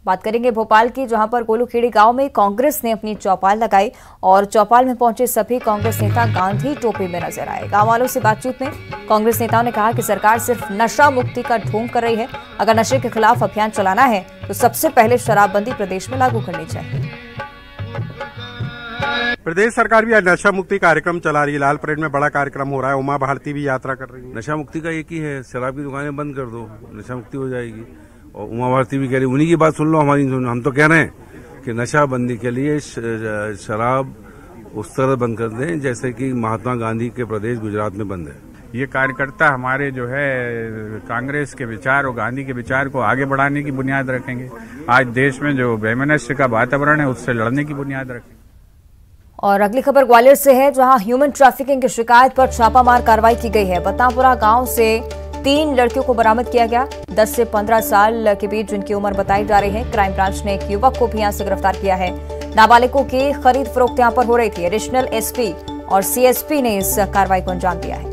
बात करेंगे भोपाल की, जहां पर गोलूखेड़ी गांव में कांग्रेस ने अपनी चौपाल लगाई और चौपाल में पहुंचे सभी कांग्रेस नेता गांधी टोपी में नजर आए। गांव वालों से बातचीत में कांग्रेस नेताओं ने कहा कि सरकार सिर्फ नशा मुक्ति का ढोंग कर रही है। अगर नशे के खिलाफ अभियान चलाना है तो सबसे पहले शराबबंदी प्रदेश में लागू करनी चाहिए। प्रदेश सरकार भी आज नशा मुक्ति कार्यक्रम चला रही है। लाल परेड में बड़ा कार्यक्रम हो रहा है। उमा भारती भी यात्रा कर रही है। नशा मुक्ति का एक ही है, शराब की दुकानें बंद कर दो, नशा मुक्ति हो जाएगी। और उमा भारती भी कह रही, उन्हीं की बात सुन लो, हमारी सुन लो। हम तो कह रहे हैं कि नशा बंदी के लिए शराब उस तरह बंद कर दें जैसे कि महात्मा गांधी के प्रदेश गुजरात में बंद है। ये कार्यकर्ता हमारे जो है कांग्रेस के विचार और गांधी के विचार को आगे बढ़ाने की बुनियाद रखेंगे। आज देश में जो वैमनस्य का वातावरण है उससे लड़ने की बुनियाद रखेंगे। और अगली खबर ग्वालियर से है, जहां ह्यूमन ट्रैफिकिंग की शिकायत पर छापामार कार्रवाई की गई है। बत्तापुरा गांव से 3 लड़कियों को बरामद किया गया। 10 से 15 साल के बीच जिनकी उम्र बताई जा रही है। क्राइम ब्रांच ने एक युवक को भी यहां से गिरफ्तार किया है। नाबालिगों की खरीद फरोख्त यहां पर हो रही थी। एडिशनल एसपी और सीएसपी ने इस कार्रवाई को अंजाम दिया है।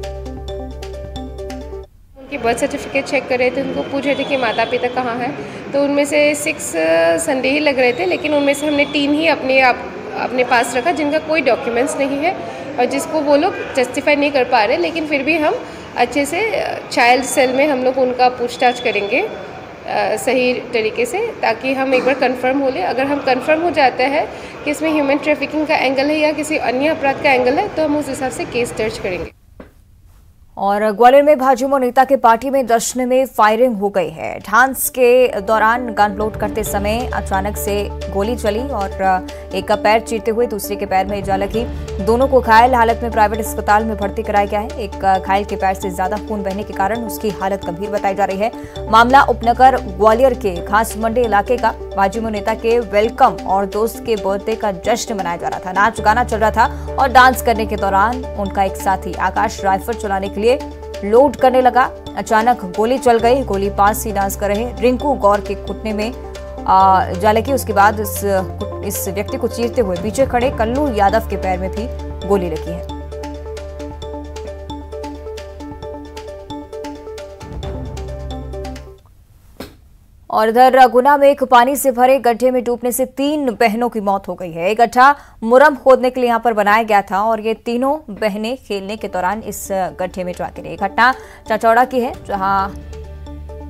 उनकी बर्थ सर्टिफिकेट चेक कर रहे थे, उनको पूछ रहे थे कि माता पिता कहाँ हैं, तो उनमें से 6 संदेही लग रहे थे, लेकिन उनमें से हमने 3 ही अपने पास रखा जिनका कोई डॉक्यूमेंट्स नहीं है और जिसको वो लोग जस्टिफाई नहीं कर पा रहे। लेकिन फिर भी हम अच्छे से चाइल्ड सेल में हम लोग उनका पूछताछ करेंगे सही तरीके से, ताकि हम एक बार कंफर्म हो ले। अगर हम कंफर्म हो जाता है कि इसमें ह्यूमन ट्रैफिकिंग का एंगल है या किसी अन्य अपराध का एंगल है, तो हम उस हिसाब से केस दर्ज करेंगे। और ग्वालियर में भाजपा नेता के पार्टी में जश्न में फायरिंग हो गई है। डांस के दौरान गन लोड करते समय अचानक से गोली चली और एक का पैर चीरते हुए दूसरे के पैर में इजा लगी। दोनों को घायल हालत में प्राइवेट अस्पताल में भर्ती कराया गया है। एक घायल के पैर से ज्यादा खून बहने के कारण उसकी हालत गंभीर बताई जा रही है। मामला उपनगर ग्वालियर के घास मंडी इलाके का। भाजपा नेता के वेलकम और दोस्त के बर्थडे का जश्न मनाया जा रहा था। नाच गाना चल रहा था और डांस करने के दौरान उनका एक साथी आकाश राइफल चलाने के लिए लोड करने लगा। अचानक गोली चल गई। गोली पास ही डांस कर रहे रिंकू गौर के घुटने में जा लगी। उसके बाद इस व्यक्ति को चीरते हुए पीछे खड़े कल्लू यादव के पैर में भी गोली लगी है। और इधर गुना में एक पानी से भरे गड्ढे में डूबने से 3 बहनों की मौत हो गई है। एक गड्ढा मुरम खोदने के लिए यहां पर बनाया गया था और ये तीनों बहनें खेलने के दौरान इस गड्ढे में जा गिरी। घटना चाचौड़ा की है, जहां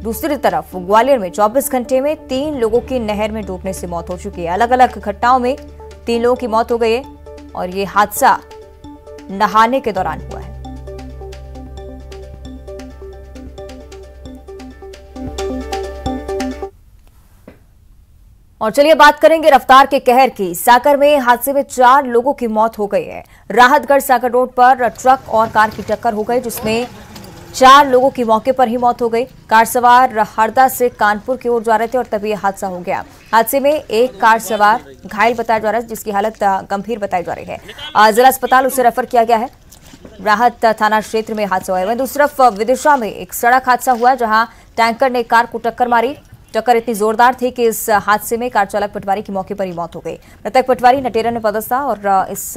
दूसरी तरफ ग्वालियर में 24 घंटे में 3 लोगों की नहर में डूबने से मौत हो चुकी है। अलग अलग घटनाओं में 3 लोगों की मौत हो गई है और ये हादसा नहाने के दौरान हुआ है। और चलिए बात करेंगे रफ्तार के कहर की। साकर में हादसे में 4 लोगों की मौत हो गई है। राहतगढ़ साकर रोड पर ट्रक और कार की टक्कर हो गई, जिसमें 4 लोगों की मौके पर ही मौत हो गई। कार सवार हरदा से कानपुर की ओर जा रहे थे और तभी यह हादसा हो गया। हादसे में एक कार सवार घायल बताया जा रहा है, जिसकी हालत गंभीर बताई जा रही है। जिला अस्पताल उसे रेफर किया गया है। राहत थाना क्षेत्र में हादसा हुआ है। वहीं दूसरी तरफ विदिशा में एक सड़क हादसा हुआ, जहां टैंकर ने कार को टक्कर मारी। टक्कर इतनी जोरदार थी कि इस हादसे में कार चालक पटवारी की मौके पर ही मौत हो गई। मृतक पटवारी नटेरा में पदस्थ था और इस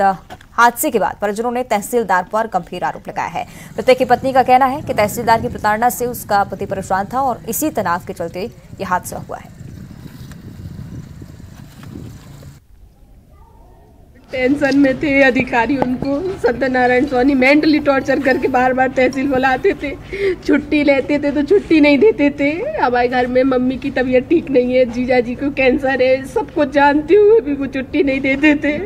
हादसे के बाद परिजनों ने तहसीलदार पर गंभीर आरोप लगाया है। मृतक की पत्नी का कहना है कि तहसीलदार की प्रताड़ना से उसका पति परेशान था और इसी तनाव के चलते यह हादसा हुआ है। टेंशन में थे अधिकारी, उनको सत्यनारायण सोनी मेंटली टॉर्चर करके बार बार तहसील बुलाते थे। छुट्टी लेते थे तो छुट्टी नहीं देते थे। हमारे घर में मम्मी की तबीयत ठीक नहीं है, जीजा जी को कैंसर है, सब कुछ जानते हुए भी वो छुट्टी नहीं देते थे।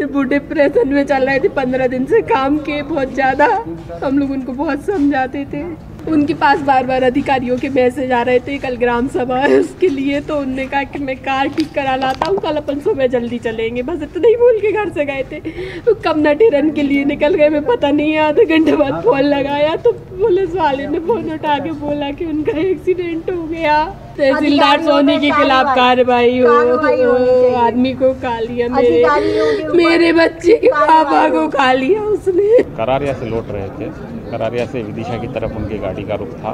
वो डिप्रेशन में चल रहे थे। 15 दिन से काम के बहुत ज़्यादा। हम लोग उनको बहुत समझाते थे। उनके पास बार बार अधिकारियों के मैसेज आ रहे थे, कल ग्राम सभा है उसके लिए, तो उनने कहा कि मैं कार ठीक करा लाता हूँ, कल अपन सुबह जल्दी चलेंगे। बस इतना ही बोल के घर से गए थे। तो कब नटेरन के लिए निकल गए मैं पता नहीं। आधे घंटे बाद फोन लगाया तो पुलिस वाले ने फोन उठा के बोला कि उनका एक्सीडेंट हो गया। तहसीलदार सोनी के खिलाफ कार्रवाई हो। आदमी को खा लिया, मेरे बच्चे के पापा को खा लिया उसने। करारिया से लौट रहे थे। करारिया से विदिशा की तरफ उनकी गाड़ी का रुख था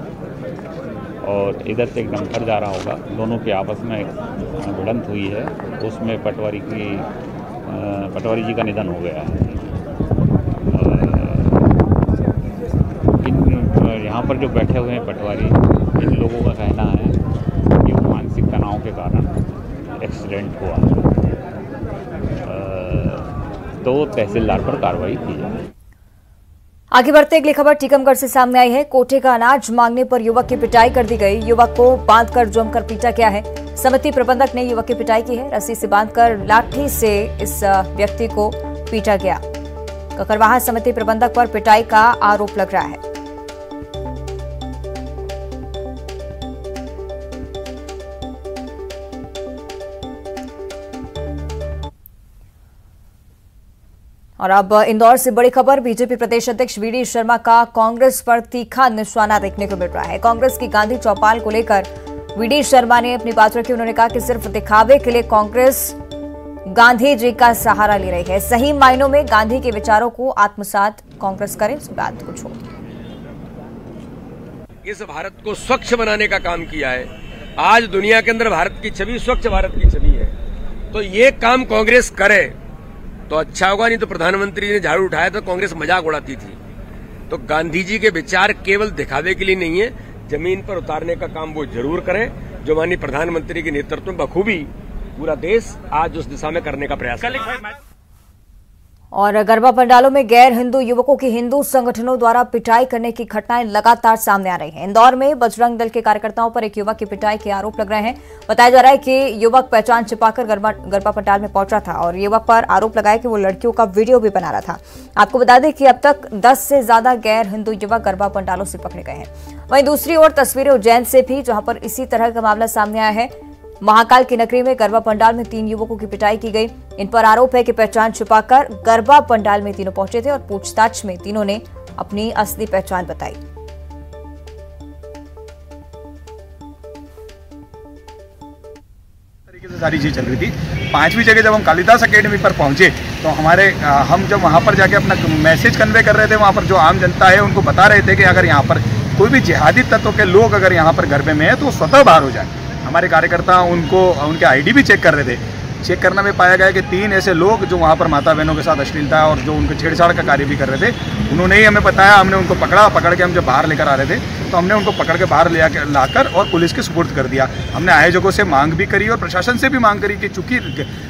और इधर से एक डंपर जा रहा होगा। दोनों के आपस में भिड़ंत हुई है। उसमें पटवारी जी का निधन हो गया है। यहाँ पर जो बैठे हुए हैं पटवारी, इन लोगों का कहना है कि एक्सीडेंट हुआ तो तहसीलदार पर कार्रवाई की जाए। आगे बढ़ते अगली खबर टीकमगढ़ से सामने आई है। कोटे का अनाज मांगने पर युवक की पिटाई कर दी गई। युवक को बांधकर जमकर पीटा गया है। समिति प्रबंधक ने युवक की पिटाई की है। रस्सी से बांधकर लाठी से इस व्यक्ति को पीटा गया। ककरवाहा समिति प्रबंधक पर पिटाई का आरोप लग रहा है। और अब इंदौर से बड़ी खबर। बीजेपी प्रदेश अध्यक्ष वीडी शर्मा का कांग्रेस पर तीखा निशाना देखने को मिल रहा है। कांग्रेस की गांधी चौपाल को लेकर वीडी शर्मा ने अपनी बात रखी। उन्होंने कहा कि सिर्फ दिखावे के लिए कांग्रेस गांधी जी का सहारा ले रही है। सही मायनों में गांधी के विचारों को आत्मसात कांग्रेस करे, इस बात को छोड़ इस भारत को स्वच्छ बनाने का काम किया है। आज दुनिया के अंदर भारत की छवि स्वच्छ भारत की छवि है, तो ये काम कांग्रेस करे तो अच्छा होगा। नहीं तो प्रधानमंत्री ने झाड़ू उठाया तो कांग्रेस मजाक उड़ाती थी। तो गांधी जी के विचार केवल दिखावे के लिए नहीं है, जमीन पर उतारने का काम वो जरूर करें, जो माननीय प्रधानमंत्री के नेतृत्व में बखूबी पूरा देश आज उस दिशा में करने का प्रयास कर रहा है। और गरबा पंडालों में गैर हिंदू युवकों की हिंदू संगठनों द्वारा पिटाई करने की घटनाएं लगातार सामने आ रही हैं। इंदौर में बजरंग दल के कार्यकर्ताओं पर एक युवक की पिटाई के आरोप लग रहे हैं। बताया जा रहा है कि युवक पहचान छिपाकर गरबा पंडाल में पहुंचा था और युवक पर आरोप लगाया कि वो लड़कियों का वीडियो भी बना रहा था। आपको बता दें कि अब तक 10 से ज्यादा गैर हिंदू युवक गरबा पंडालों से पकड़े गए हैं। वहीं दूसरी ओर तस्वीरें उज्जैन से भी, जहां पर इसी तरह का मामला सामने आया है। महाकाल की नगरी में गरबा पंडाल में 3 युवकों की पिटाई की गई। इन पर आरोप है कि पहचान छुपाकर गरबा पंडाल में तीनों पहुंचे थे और पूछताछ में तीनों ने अपनी असली पहचान बताई। तरीके से सारी चीज चल रही थी। 5वीं जगह जब हम कालिदास अकेडमी पर पहुंचे तो हम जब वहां पर जाके अपना मैसेज कन्वे कर रहे थे, वहां पर जो आम जनता है उनको बता रहे थे कि अगर यहाँ पर कोई भी जिहादी तत्व के लोग अगर यहाँ पर गरबे में है तो स्वतः बाहर हो जाए। हमारे कार्यकर्ता उनके आईडी भी चेक कर रहे थे। चेक करने में पाया गया कि 3 ऐसे लोग जो वहाँ पर माता बहनों के साथ अश्लीलता और जो उनके छेड़छाड़ का कार्य भी कर रहे थे, उन्होंने ही हमें बताया। हमने उनको पकड़ के हम जब बाहर लेकर आ रहे थे तो हमने उनको पकड़ के बाहर लाकर और पुलिस के सुपुर्द कर दिया। हमने आयोजकों से मांग भी करी और प्रशासन से भी मांग करी कि चूंकि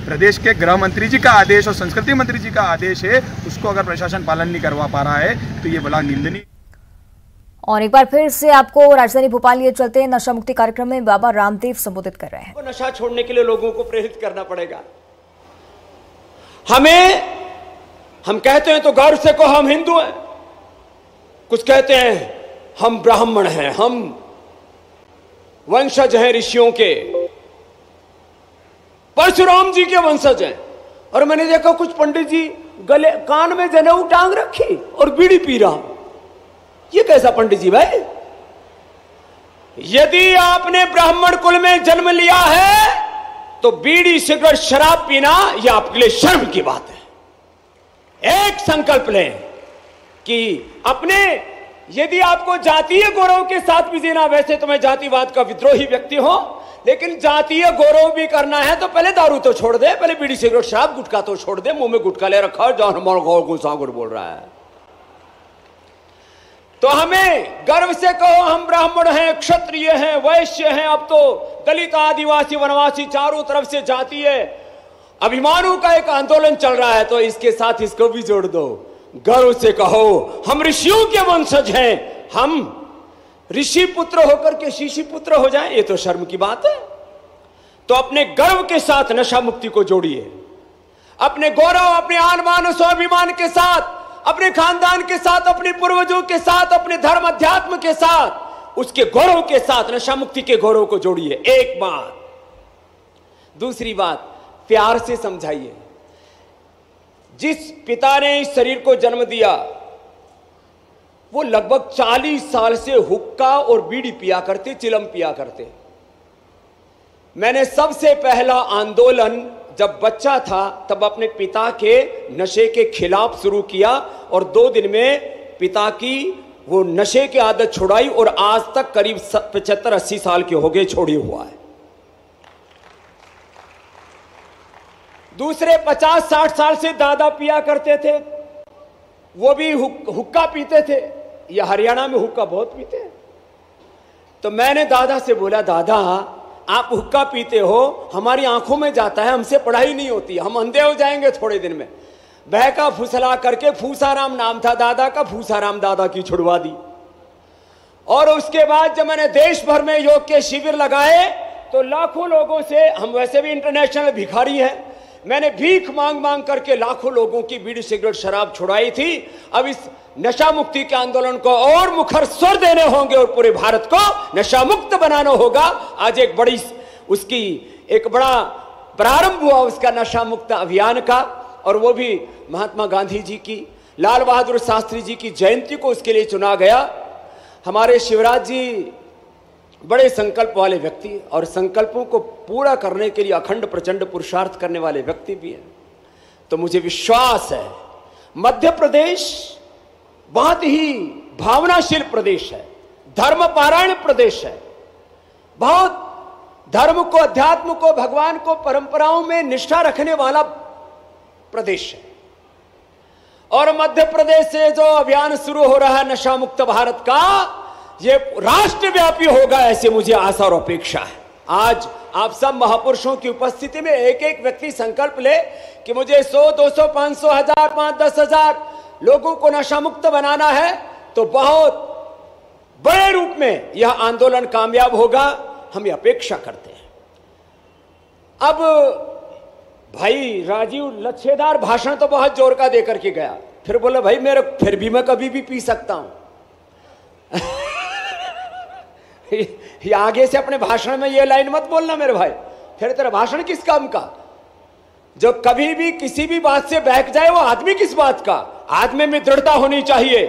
प्रदेश के गृह मंत्री जी का आदेश और संस्कृति मंत्री जी का आदेश है, उसको अगर प्रशासन पालन नहीं करवा पा रहा है तो ये बड़ा निंदनीय। और एक बार फिर से आपको राजधानी भोपाल लिए चलते हैं। नशा मुक्ति कार्यक्रम में बाबा रामदेव संबोधित कर रहे हैं। नशा छोड़ने के लिए लोगों को प्रेरित करना पड़ेगा। हम कहते हैं तो गौर से को हम हिंदू हैं, कुछ कहते हैं हम ब्राह्मण हैं, हम वंशज हैं ऋषियों के, परशुराम जी के वंशज हैं। और मैंने देखा कुछ पंडित जी गले कान में जनेऊ टांग रखी और बीड़ी पी रहा। ये कैसा पंडित जी भाई? यदि आपने ब्राह्मण कुल में जन्म लिया है तो बीड़ी सिगरेट शराब पीना यह आपके लिए शर्म की बात है। एक संकल्प लें कि यदि आपको जातीय गौरव के साथ भी जीना, वैसे तो मैं जातिवाद का विद्रोही व्यक्ति हूं, लेकिन जातीय गौरव भी करना है तो पहले दारू तो छोड़ दे, पहले बीड़ी सिगरेट शराब गुटखा तो छोड़ दे। मुंह में गुटखा ले रखा है, जहां हमारा गौर गुलसागर बोल रहा है। तो हमें गर्व से कहो हम ब्राह्मण हैं, क्षत्रिय हैं, वैश्य हैं। अब तो दलित, आदिवासी, वनवासी चारों तरफ से जातीय अभिमानों का एक आंदोलन चल रहा है, तो इसके साथ इसको भी जोड़ दो। गर्व से कहो हम ऋषियों के वंशज हैं, हम ऋषि पुत्र होकर के शिशि पुत्र हो जाएं, ये तो शर्म की बात है। तो अपने गर्व के साथ नशा मुक्ति को जोड़िए, अपने गौरव, अपने आन बान स्वाभिमान के साथ, अपने खानदान के साथ, अपने पूर्वजों के साथ, अपने धर्म अध्यात्म के साथ, उसके गौरव के साथ नशा मुक्ति के गौरव को जोड़िए। एक बात। दूसरी बात, प्यार से समझाइए। जिस पिता ने इस शरीर को जन्म दिया वो लगभग 40 साल से हुक्का और बीड़ी पिया करते, चिलम पिया करते। मैंने सबसे पहला आंदोलन जब बच्चा था तब अपने पिता के नशे के खिलाफ शुरू किया और 2 दिन में पिता की वो नशे की आदत छुड़ाई और आज तक करीब 75-80 साल के हो गए, छोड़ी हुआ है। दूसरे 50-60 साल से दादा पिया करते थे, वो भी हुक्का पीते थे। ये हरियाणा में हुक्का बहुत पीते हैं। तो मैंने दादा से बोला, दादा आप हुक्का पीते हो, हमारी आंखों में जाता है, हमसे पढ़ाई नहीं होती, हम अंधे हो जाएंगे थोड़े दिन में। बहका फुसला करके फूसाराम नाम था दादा का, फूसाराम दादा की छुड़वा दी। और उसके बाद जब मैंने देश भर में योग के शिविर लगाए तो लाखों लोगों से, हम वैसे भी इंटरनेशनल भिखारी हैं, मैंने भीख मांग मांग करके लाखों लोगों की बीड़ी सिगरेट शराब छुड़ाई थी। अब इस नशा मुक्ति के आंदोलन को और मुखर स्वर देने होंगे और पूरे भारत को नशा मुक्त बनाना होगा। आज एक बड़ा प्रारंभ हुआ उसका नशा मुक्त अभियान का, और वो भी महात्मा गांधी जी की, लाल बहादुर शास्त्री जी की जयंती को उसके लिए चुना गया। हमारे शिवराज जी बड़े संकल्प वाले व्यक्ति और संकल्पों को पूरा करने के लिए अखंड प्रचंड पुरुषार्थ करने वाले व्यक्ति भी हैं। तो मुझे विश्वास है मध्य प्रदेश बहुत ही भावनाशील प्रदेश है, धर्मपारायण प्रदेश है, बहुत धर्म को, अध्यात्म को, भगवान को, परंपराओं में निष्ठा रखने वाला प्रदेश है। और मध्य प्रदेश से जो अभियान शुरू हो रहा है नशा मुक्त भारत का, ये राष्ट्रव्यापी होगा, ऐसे मुझे आशा और अपेक्षा है। आज आप सब महापुरुषों की उपस्थिति में एक एक व्यक्ति संकल्प ले कि मुझे 100, 200, 500, 1000, 5-10,000 लोगों को नशा मुक्त बनाना है, तो बहुत बड़े रूप में यह आंदोलन कामयाब होगा, हम ये अपेक्षा करते हैं। अब भाई राजीव लच्छेदार भाषण तो बहुत जोर का देकर के गया, फिर बोले भाई फिर भी मैं कभी भी पी सकता हूं। ये आगे से अपने भाषण में ये लाइन मत बोलना मेरे भाई, फिर तेरा भाषण किस काम का? जो कभी भी किसी भी बात से बहक जाए वो आदमी किस बात का? आदमी में दृढ़ता होनी चाहिए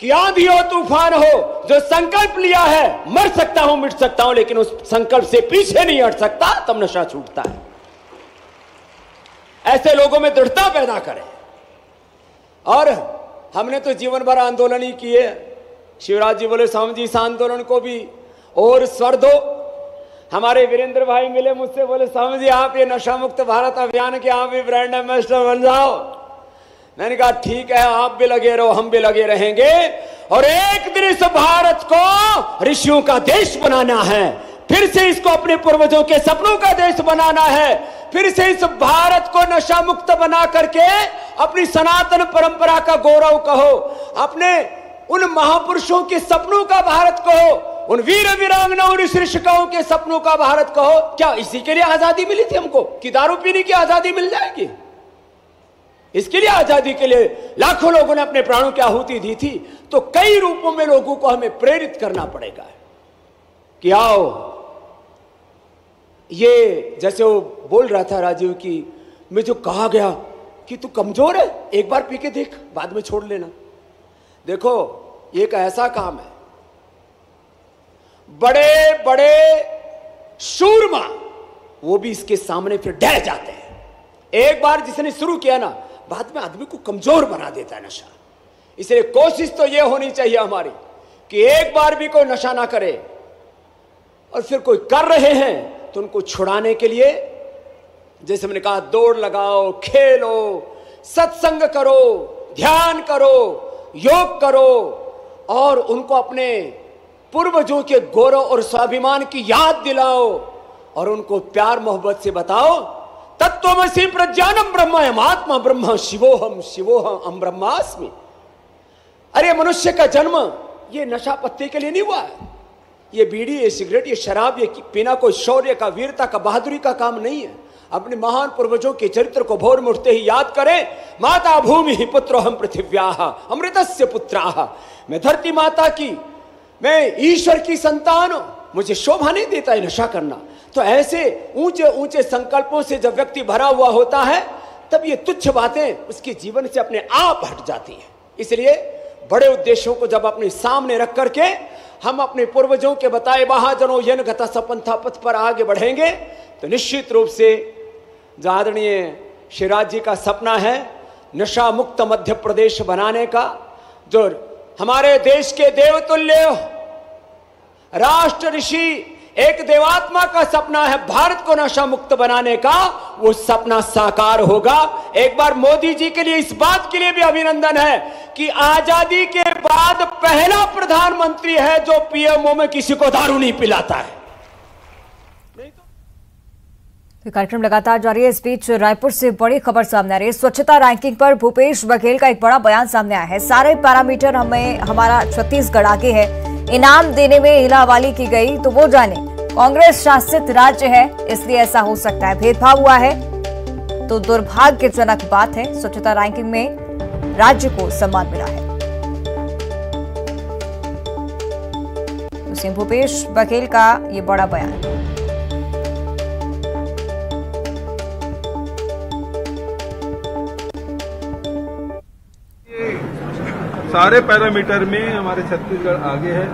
कि आंधी हो तूफान हो, जो संकल्प लिया है मर सकता हूं मिट सकता हूं, लेकिन उस संकल्प से पीछे नहीं हट सकता, तब नशा छूटता है। ऐसे लोगों में दृढ़ता पैदा करें। और हमने तो जीवन भर आंदोलन ही किए। शिवराज जी बोले स्वामी जी इस आंदोलन को भी और स्वर दो। हमारे वीरेंद्र भाई मिले मुझसे, बोले स्वामी जी आप ये नशा मुक्त भारत अभियान के आप भी ब्रांड एम्बेसडर बन जाओ। मैंने कहा ठीक है, आप भी लगे रहो, हम भी लगे रहेंगे, और एक दिन इस भारत को ऋषियों का देश बनाना है, फिर से इसको अपने पूर्वजों के सपनों का देश बनाना है, फिर से इस भारत को नशा मुक्त बना करके अपनी सनातन परंपरा का गौरव कहो, अपने उन महापुरुषों के सपनों का भारत कहो, उन वीर वीरांगनाओं ऋषिकाओं के सपनों का भारत कहो। क्या इसी के लिए आजादी मिली थी हमको कि दारू पीने की आजादी मिल जाएगी? इसके लिए आजादी के लिए लाखों लोगों ने अपने प्राणों की आहुति दी थी। तो कई रूपों में लोगों को हमें प्रेरित करना पड़ेगा कि आओ, ये जैसे वो बोल रहा था राजीव की, मैं जो कहा गया कि तू कमजोर है, एक बार पी के देख, बाद में छोड़ लेना। देखो ये एक ऐसा काम है, बड़े बड़े शूरमा वो भी इसके सामने फिर डर जाते हैं। एक बार जिसने शुरू किया ना, बाद में आदमी को कमजोर बना देता है नशा। इसलिए कोशिश तो ये होनी चाहिए हमारी कि एक बार भी कोई नशा ना करे, और फिर कोई कर रहे हैं तो उनको छुड़ाने के लिए, जैसे मैंने कहा, दौड़ लगाओ, खेलो, सत्संग करो, ध्यान करो, योग करो, और उनको अपने पूर्वजों के गौरव और स्वाभिमान की याद दिलाओ, और उनको प्यार मोहब्बत से बताओ तत्त्वमसि प्रज्ञानम ब्रह्म आत्मा ब्रह्म शिवोहम शिवोहम ब्रह्मास्मि। अरे मनुष्य का जन्म ये नशा पत्ते के लिए नहीं हुआ है। ये बीड़ी, ये सिगरेट, ये शराब, ये पीना कोई शौर्य का, वीरता का, बहादुरी का काम नहीं है। अपने महान पूर्वजों के चरित्र को भोर में उठते ही याद करें। माता भूमि ही पुत्रोहम पृथिव्याः अमृतस्य पुत्राः। मैं धरती माता की, मैं ईश्वर की संतान हूं, मुझे शोभा नहीं देता है नशा करना। तो ऐसे ऊंचे ऊंचे संकल्पों से जब व्यक्ति भरा हुआ होता है, तब ये तुच्छ बातें उसके जीवन से अपने आप हट जाती हैं। इसलिए बड़े उद्देश्यों को जब अपने सामने रख करके हम अपने पूर्वजों के बताए महाजनों यन गता सपंथा पथ पर आगे बढ़ेंगे, तो निश्चित रूप से जो आदरणीय शिवराज जी का सपना है नशा मुक्त मध्य प्रदेश बनाने का, जो हमारे देश के देवतुल्य राष्ट्र ऋषि एक देवात्मा का सपना है भारत को नशा मुक्त बनाने का, वो सपना साकार होगा। एक बार मोदी जी के लिए इस बात के लिए भी अभिनंदन है कि आजादी के बाद पहला प्रधानमंत्री है जो पीएमओ में किसी को दारू नहीं पिलाता है। कार्यक्रम लगातार जारी है। इस बीच रायपुर से बड़ी खबर सामने आ रही है। स्वच्छता रैंकिंग पर भूपेश बघेल का एक बड़ा बयान सामने आया है। सारे पैरामीटर हमारा छत्तीसगढ़ आगे है। इनाम देने में हिलावाली की गई तो वो जाने। कांग्रेस शासित राज्य है इसलिए ऐसा हो सकता है। भेदभाव हुआ है तो दुर्भाग्यजनक बात है। स्वच्छता रैंकिंग में राज्य को सम्मान मिला है। भूपेश बघेल का ये बड़ा बयान। सारे पैरामीटर में हमारे छत्तीसगढ़ आगे है,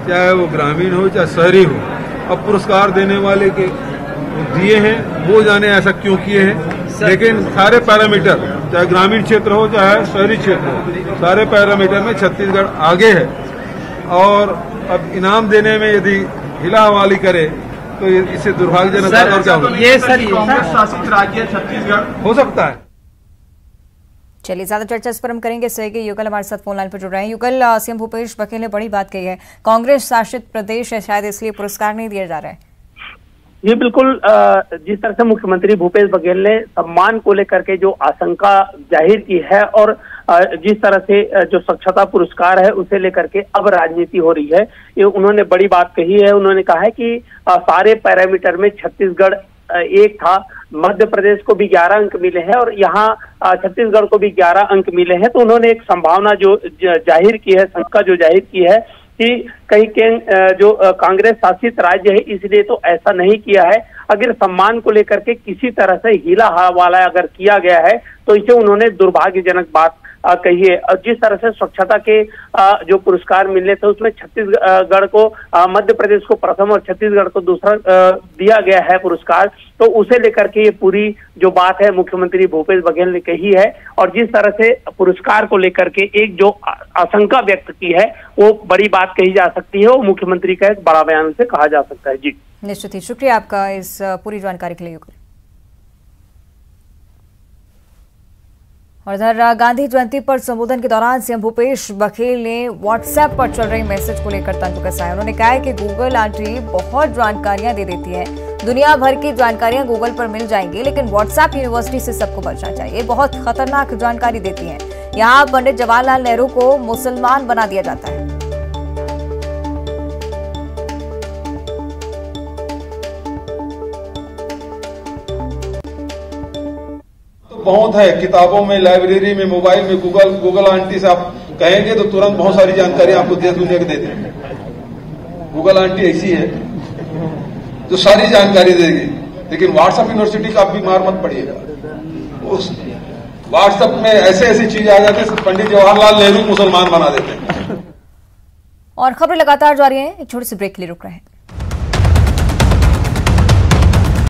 चाहे वो ग्रामीण हो चाहे शहरी हो। अब पुरस्कार देने वाले के दिए हैं, वो जाने ऐसा क्यों किए हैं, लेकिन सारे पैरामीटर चाहे ग्रामीण क्षेत्र हो चाहे शहरी क्षेत्र हो, सारे पैरामीटर में छत्तीसगढ़ आगे है। और अब इनाम देने में यदि हिला हवाली करे तो इससे दुर्भाग्यजनक बात और क्या होगी। ये सर कांग्रेस शासित राज्य छत्तीसगढ़ हो सकता है। चलिए ज्यादा चर्चा इस पर हम करेंगे। सहयोगी युगल हमारे साथ फोन लाइन पर जुड़ रहे हैं। युगल, सीएम भूपेश बघेल ने बड़ी बात कही है। कांग्रेस शासित प्रदेश है, शायद इसलिए पुरस्कार नहीं दिया जा रहा है। ये बिल्कुल जिस तरह से मुख्यमंत्री भूपेश बघेल ने सम्मान को लेकर के जो आशंका जाहिर की है और जिस तरह से जो स्वच्छता पुरस्कार है उसे लेकर के अब राजनीति हो रही है, ये उन्होंने बड़ी बात कही है। उन्होंने कहा है कि सारे पैरामीटर में छत्तीसगढ़ एक था। मध्य प्रदेश को भी 11 अंक मिले हैं और यहाँ छत्तीसगढ़ को भी 11 अंक मिले हैं। तो उन्होंने एक संभावना जो जाहिर की है, शंका जो जाहिर की है कि कहीं के जो कांग्रेस शासित राज्य है इसलिए तो ऐसा नहीं किया है। अगर सम्मान को लेकर के किसी तरह से हीला हवाला अगर किया गया है तो इसे उन्होंने दुर्भाग्यजनक बात कही है। और जिस तरह से स्वच्छता के जो पुरस्कार मिलने थे उसमें छत्तीसगढ़ को मध्य प्रदेश को प्रथम और छत्तीसगढ़ को दूसरा दिया गया है पुरस्कार, तो उसे लेकर के ये पूरी जो बात है मुख्यमंत्री भूपेश बघेल ने कही है। और जिस तरह से पुरस्कार को लेकर के एक जो आशंका व्यक्त की है वो बड़ी बात कही जा सकती है। वो मुख्यमंत्री का एक बड़ा बयान से कहा जा सकता है। जी निश्चित ही शुक्रिया आपका इस पूरी जानकारी के लिए युगल। और इधर गांधी जयंती पर संबोधन के दौरान सीएम भूपेश बघेल ने व्हाट्सएप पर चल रही मैसेज को लेकर तंज कसाया। उन्होंने कहा है कि गूगल आंटी बहुत जानकारियां दे देती है, दुनिया भर की जानकारियां गूगल पर मिल जाएंगी, लेकिन व्हाट्सएप यूनिवर्सिटी से सबको बचना चाहिए, बहुत खतरनाक जानकारी देती है। यहाँ पंडित जवाहरलाल नेहरू को मुसलमान बना दिया जाता है। बहुत है किताबों में, लाइब्रेरी में, मोबाइल में, गूगल आंटी से आप कहेंगे तो तुरंत बहुत सारी जानकारी आपको देश दुनिया के देते हैं। गूगल आंटी ऐसी है जो सारी जानकारी देगी, लेकिन व्हाट्सएप यूनिवर्सिटी का आप भी मार मत पड़िएगा। उस व्हाट्सएप में ऐसे ऐसी चीज आ जाती है पंडित जवाहरलाल नेहरू मुसलमान बना देते हैं। और खबरें लगातार जारी हैं, एक छोटे से ब्रेक के लिए रुक रहे हैं।